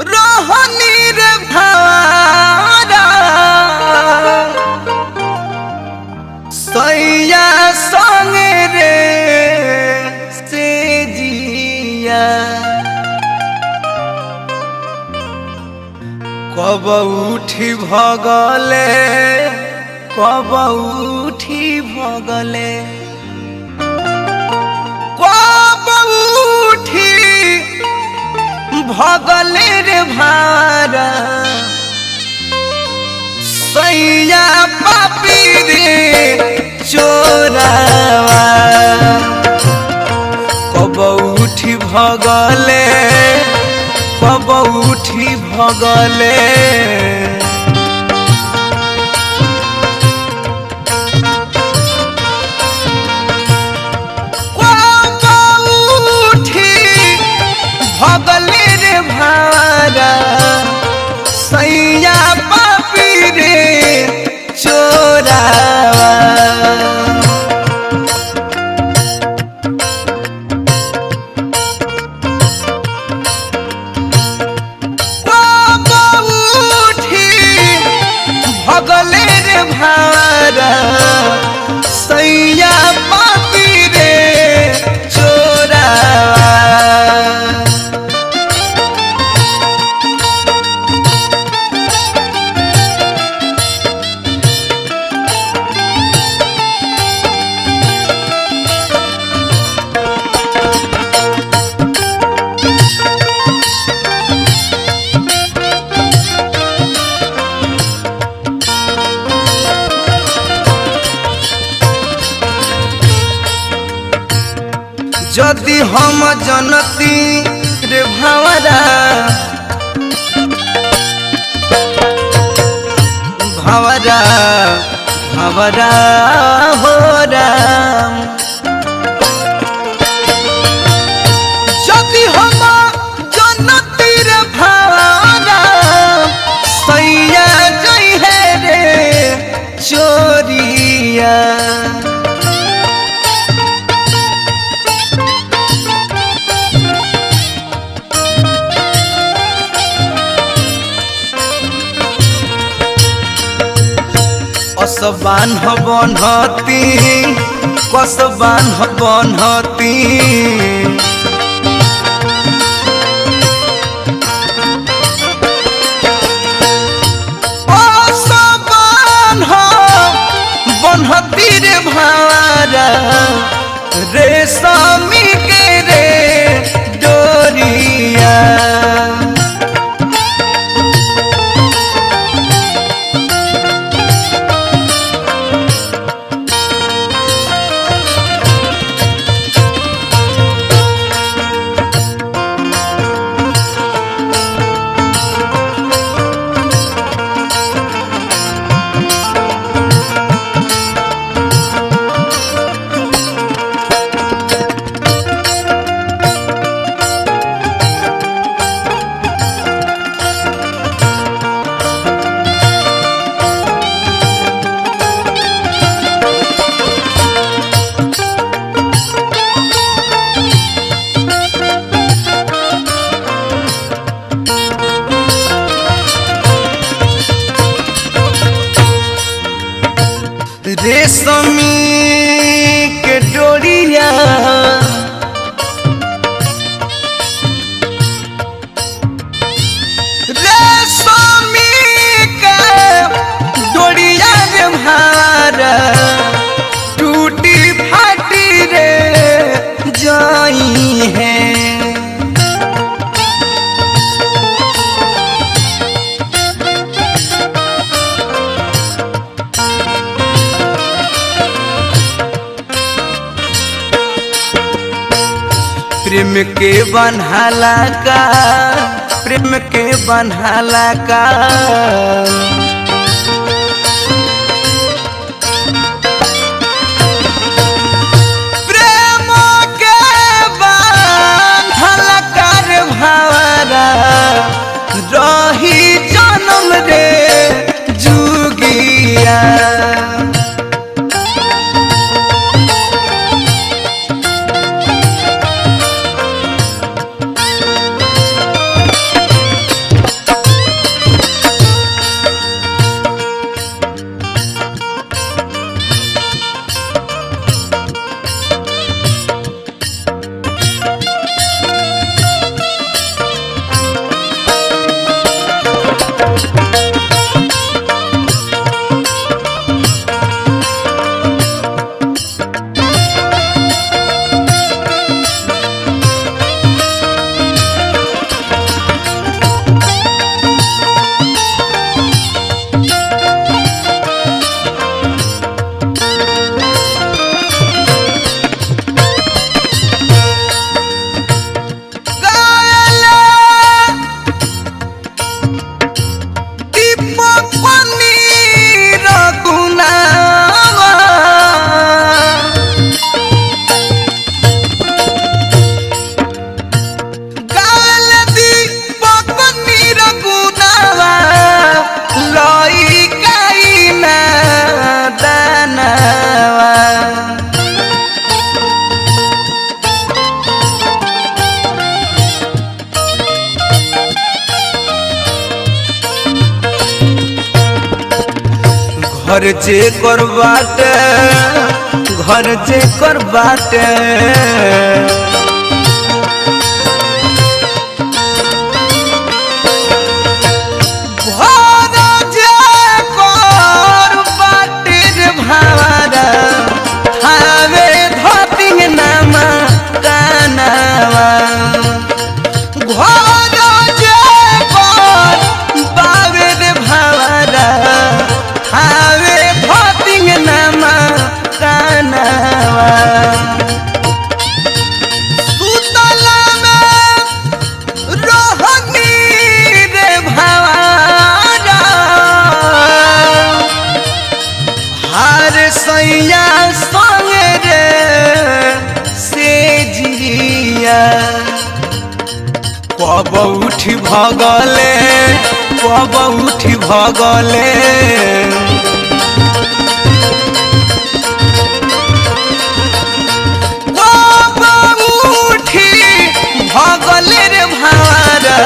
रोहनी रे भारा सैया संगे रे से जिया कब उठी भगले कब उठी भगले कब उठी भगले रे भारा सैया पापी रे चोरावा कब उठी भगले कब उठी भगले भगले रे भारा सैया पापी रे चोरावा भगले रे भारा सैया पापी रे चोरावा जदि हम जनती रे भावरा भावरा भावरा हो राम जदि हम जनती रे भावरा सैया जई है रे चोरिया कसबान बनती कसबान बनती कसबान बनती रे भारा रेशमी के रे डोरिया रेशमी के डोरिया रेशमी के डोरिया रे भारा टूटी फाटी रे जाई है प्रेम के बन्हाला का प्रेम के बन्हाला का प्रेम के बन्हाला का रे भावरा रही जन्म रे जुगिया घर जे कर बाटे घर जे कर बाटे घर जे कर बाटे रे भावरा हावे धोती नामा कानावा घर जे कर बावे रे भावरा हावे भतिंग नामा कानावा सुतला में रोहनी रे भावरा हार सैया संग रे से जिया कब उठी भगले कब उठी भगले कब उठी भगले रे भावरा